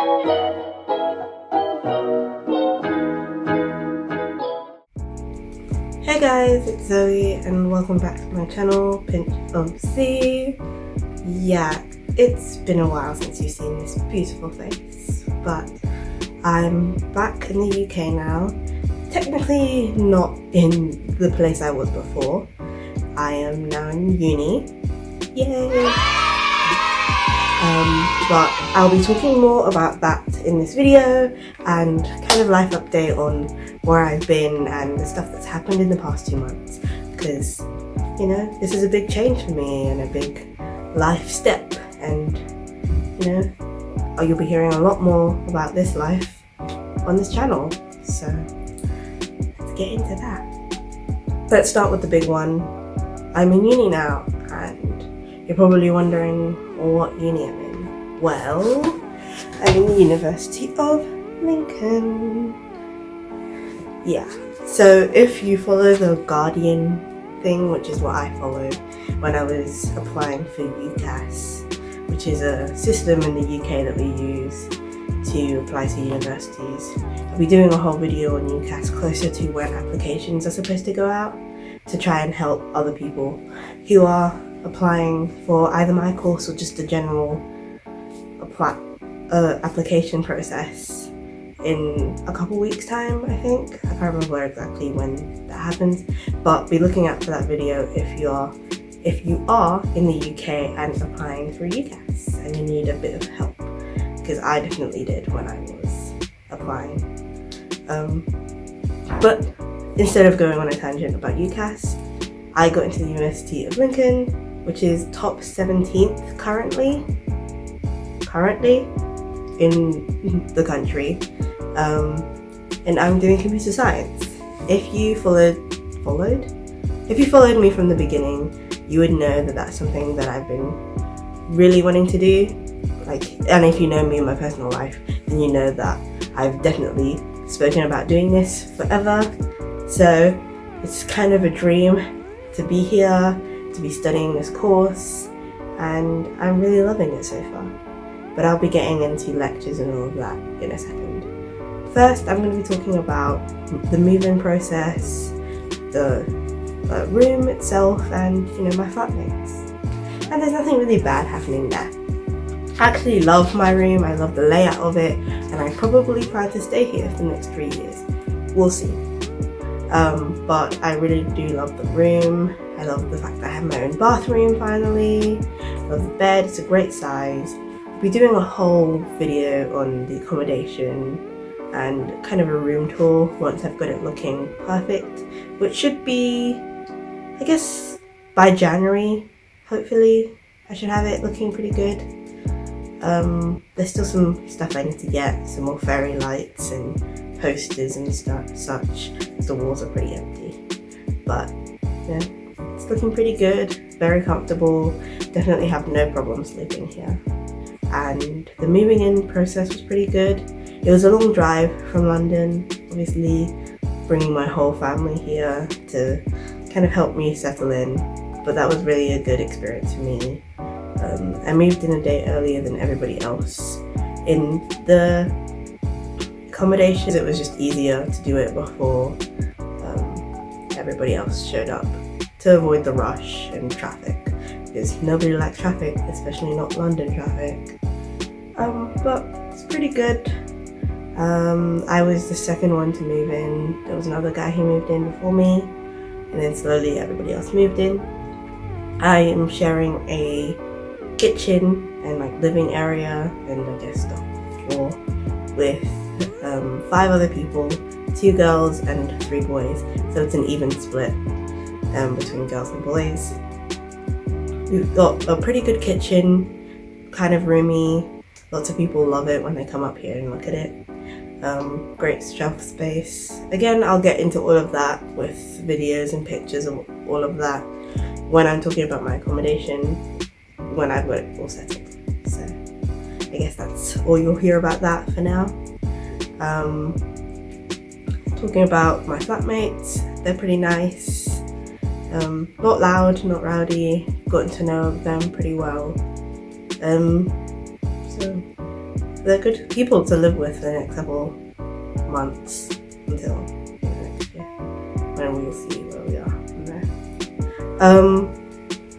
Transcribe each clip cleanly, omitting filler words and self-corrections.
Hey guys, it's Zoe and welcome back to my channel, Pinch of C. Yeah, it's been a while since you've seen this beautiful face, but I'm back in the UK now. Technically not in the place I was before. I am now in uni. Yay! But I'll be talking more about that in this video and kind of life update on where I've been and the stuff that's happened in the past 2 months, because you know, this is a big change for me and a big life step, and you know, you'll be hearing a lot more about this life on this channel, so let's get into that. Let's start with the big one. I'm in uni now, and you're probably wondering what uni I'm in. Well, I'm in the University of Lincoln. Yeah, so if you follow the Guardian thing, which is what I followed when I was applying for UCAS, which is a system in the UK that we use to apply to universities. I'll be doing a whole video on UCAS closer to when applications are supposed to go out to try and help other people who are applying for either my course or just the general application process in a couple weeks time, I think. I can't remember exactly when that happens, but be looking out for that video if you are in the UK and applying for UCAS and you need a bit of help, because I definitely did when I was applying. But instead of going on a tangent about UCAS, I got into the University of Lincoln, which is top 17th currently in the country, and I'm doing computer science. If you followed me from the beginning, you would know that that's something that I've been really wanting to do. And if you know me in my personal life, then you know that I've definitely spoken about doing this forever. So it's kind of a dream to be here, to be studying this course, and I'm really loving it so far. But I'll be getting into lectures and all of that in a second. First, I'm going to be talking about the move-in process, the room itself, and you know, my flatmates. And there's nothing really bad happening there. I actually love my room, I love the layout of it, and I probably plan to stay here for the next 3 years. We'll see. But I really do love the room. I love the fact that I have my own bathroom finally. I love the bed, it's a great size. I'll be doing a whole video on the accommodation and kind of a room tour once I've got it looking perfect, which should be, I guess, by January, hopefully. I should have it looking pretty good. There's still some stuff I need to get, some more fairy lights and posters and such. The walls are pretty empty, but yeah, it's looking pretty good, very comfortable, definitely have no problem sleeping here. And the moving in process was pretty good. It was a long drive from London, obviously bringing my whole family here to kind of help me settle in, but that was really a good experience for me. I moved in a day earlier than everybody else in the accommodations. It was just easier to do it before everybody else showed up, to avoid the rush and traffic, because nobody likes traffic, especially not London traffic. But it's pretty good. I was the second one to move in. There was another guy who moved in before me, and then slowly everybody else moved in. I am sharing a kitchen and like living area and I guess the floor with 5 other people, 2 girls and 3 boys, so it's an even split between girls and boys. We've got a pretty good kitchen, kind of roomy. Lots of people love it when they come up here and look at it. Great shelf space. Again, I'll get into all of that with videos and pictures of all of that when I'm talking about my accommodation, when I've got it all settled. So I guess that's all you'll hear about that for now. Talking about my flatmates, they're pretty nice. Not loud, not rowdy, gotten to know them pretty well. So they're good people to live with for the next couple months until next year, when we'll see where we are from there.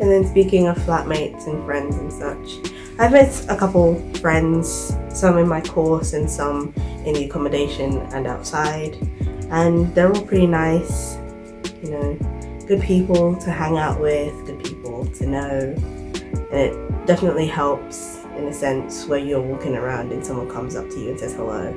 And then speaking of flatmates and friends and such, I've met a couple friends, some in my course and some in the accommodation and outside, and they're all pretty nice, you know, good people to hang out with, good people to know, and it definitely helps in a sense where you're walking around and someone comes up to you and says hello,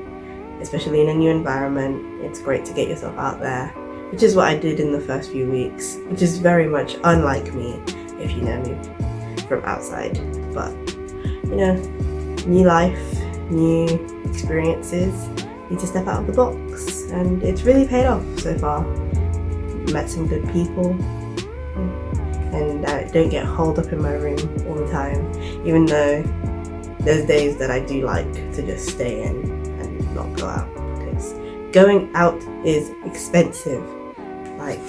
especially in a new environment. It's great to get yourself out there, which is what I did in the first few weeks, which is very much unlike me if you know me from outside. But you know, new life, new experiences, need to step out of the box, and it's really paid off so far. Met some good people, and I don't get holed up in my room all the time, even though there's days that I do like to just stay in and not go out, because going out is expensive. Like,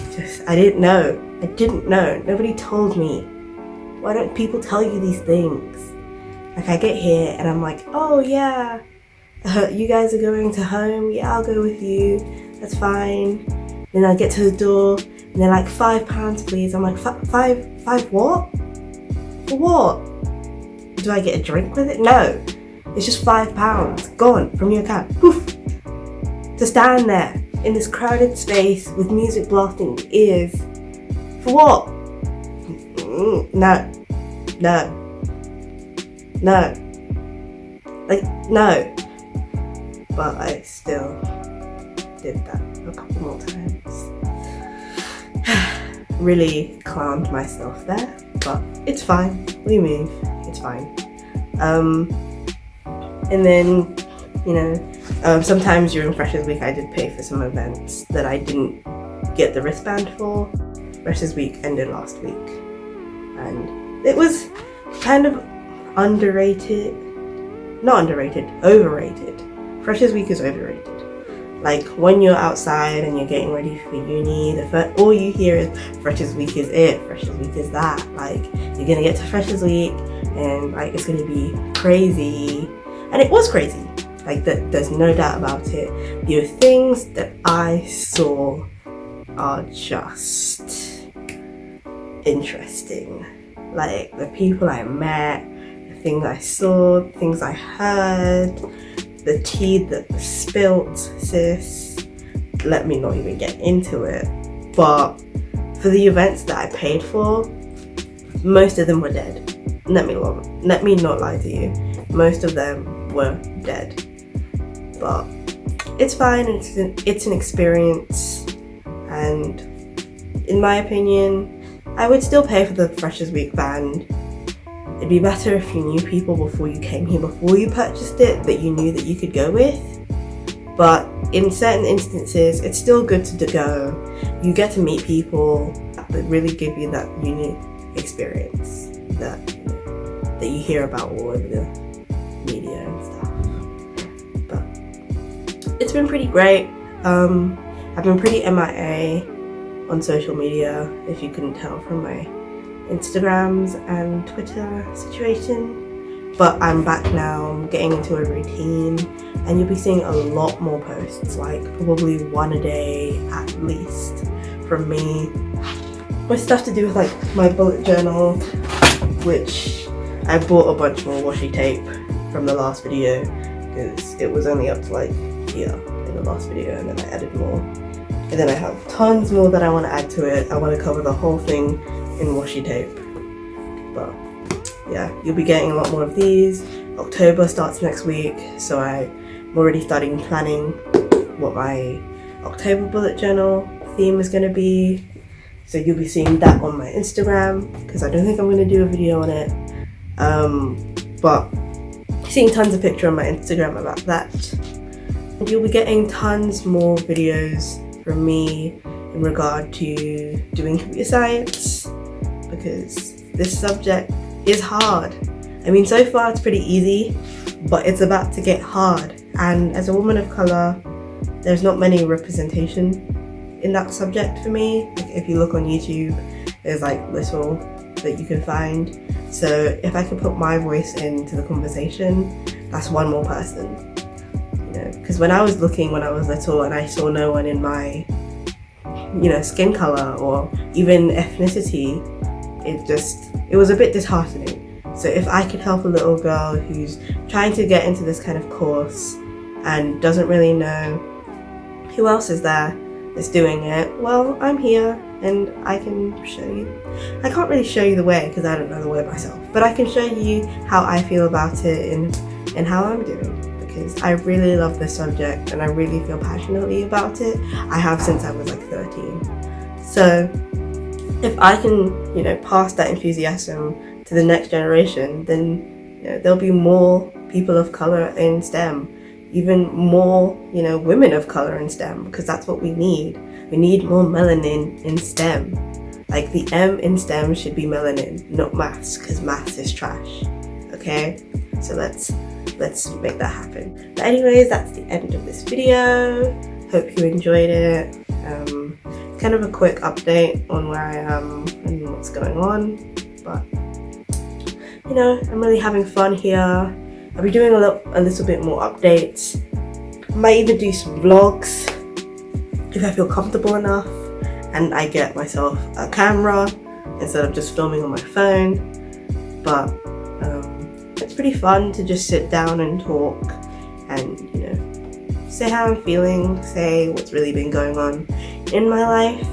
I didn't know, nobody told me. Why don't people tell you these things? Like, I get here and I'm like, oh yeah, you guys are going to home? Yeah, I'll go with you, that's fine. Then I get to the door and they're like, £5 please. I'm like, five what? For what? Do I get a drink with it? No, it's just £5 gone from your account. Poof. To stand there in this crowded space with music blasting in your ears. For what? No. Like, no. But I still did that a couple more times. Really clowned myself there, but it's fine. We move. It's fine. And then, you know, sometimes during Freshers Week I did pay for some events that I didn't get the wristband for. Freshers Week ended last week, and it was kind of overrated. Freshers Week is overrated. Like, when you're outside and you're getting ready for uni, all you hear is Freshers Week is it, Freshers Week is that. Like, you're gonna get to Freshers Week and like it's gonna be crazy, and it was crazy. Like, there's no doubt about it. The things that I saw are just interesting. Like, the people I met, the things I saw, things I heard, the tea that was spilt, sis. Let me not even get into it. But for the events that I paid for, most of them were dead. Let me not lie to you. Most of them were dead. But it's fine. It's an experience, and in my opinion, I would still pay for the Freshers Week band. It'd be better if you knew people before you came here, before you purchased it, that you knew that you could go with. But in certain instances, it's still good to go. You get to meet people that really give you that unique experience that you hear about all over the media and stuff. But it's been pretty great. I've been pretty MIA on social media, if you couldn't tell from my Instagrams and Twitter situation, but I'm back now. I'm getting into a routine, and you'll be seeing a lot more posts, like probably one a day at least from me, with stuff to do with like my bullet journal, which I bought a bunch more washi tape from the last video because it was only up to like here in the last video, and then I added more, and then I have tons more that I want to add to it. I want to cover the whole thing in washi tape. But yeah, you'll be getting a lot more of these. October starts next week, so I'm already starting planning what my October bullet journal theme is going to be. So you'll be seeing that on my Instagram, because I don't think I'm going to do a video on it. But seeing tons of pictures on my Instagram about that. And you'll be getting tons more videos from me in regard to doing computer science, because this subject is hard. I mean, so far it's pretty easy, but it's about to get hard. And as a woman of color, there's not many representation in that subject for me. Like, if you look on YouTube, there's like little that you can find. So if I can put my voice into the conversation, that's one more person. You know, because when I was looking when I was little and I saw no one in my, you know, skin color or even ethnicity, it was a bit disheartening. So if I could help a little girl who's trying to get into this kind of course and doesn't really know who else is there that's doing it, well, I'm here and I can show you. I can't really show you the way because I don't know the way myself, but I can show you how I feel about it and how I'm doing, because I really love this subject and I really feel passionately about it. I have since I was like 13. So if I can, you know, pass that enthusiasm to the next generation, then, you know, there'll be more people of color in STEM, even more, you know, women of color in STEM, because that's what we need. We need more melanin in STEM. Like the M in STEM should be melanin, not maths, because maths is trash. Okay, so let's make that happen. But anyways, that's the end of this video. Hope you enjoyed it. Kind of a quick update on where I am and what's going on, but you know, I'm really having fun here. I'll be doing a little bit more updates. I might even do some vlogs if I feel comfortable enough and I get myself a camera instead of just filming on my phone. But it's pretty fun to just sit down and talk and, you know, say how I'm feeling, say what's really been going on in my life.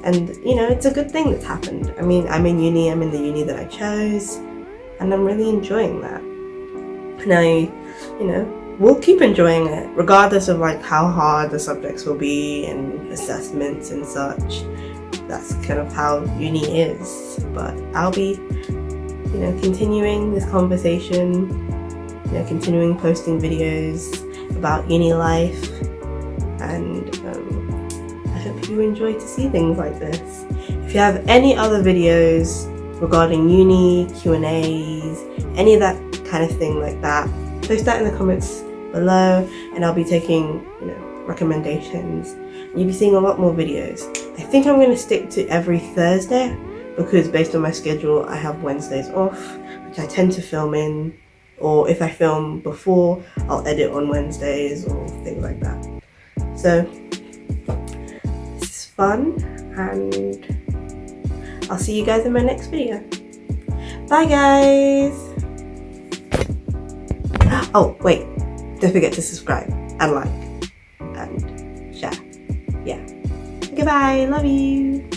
And, you know, it's a good thing that's happened. I mean, I'm in uni, I'm in the uni that I chose, and I'm really enjoying that. And I, you know, we'll keep enjoying it regardless of like how hard the subjects will be and assessments and such. That's kind of how uni is. But I'll be, you know, continuing this conversation, you know, continuing posting videos about uni life, and I hope you enjoy to see things like this. If you have any other videos regarding uni, Q&As, any of that kind of thing like that, post that in the comments below and I'll be taking, you know, recommendations. You'll be seeing a lot more videos. I think I'm going to stick to every Thursday because based on my schedule I have Wednesdays off, which I tend to film in, or if I film before I'll edit on Wednesdays or things like that. So this is fun and I'll see you guys in my next video. Bye guys! Oh wait, don't forget to subscribe and like and share. Yeah. Goodbye, love you.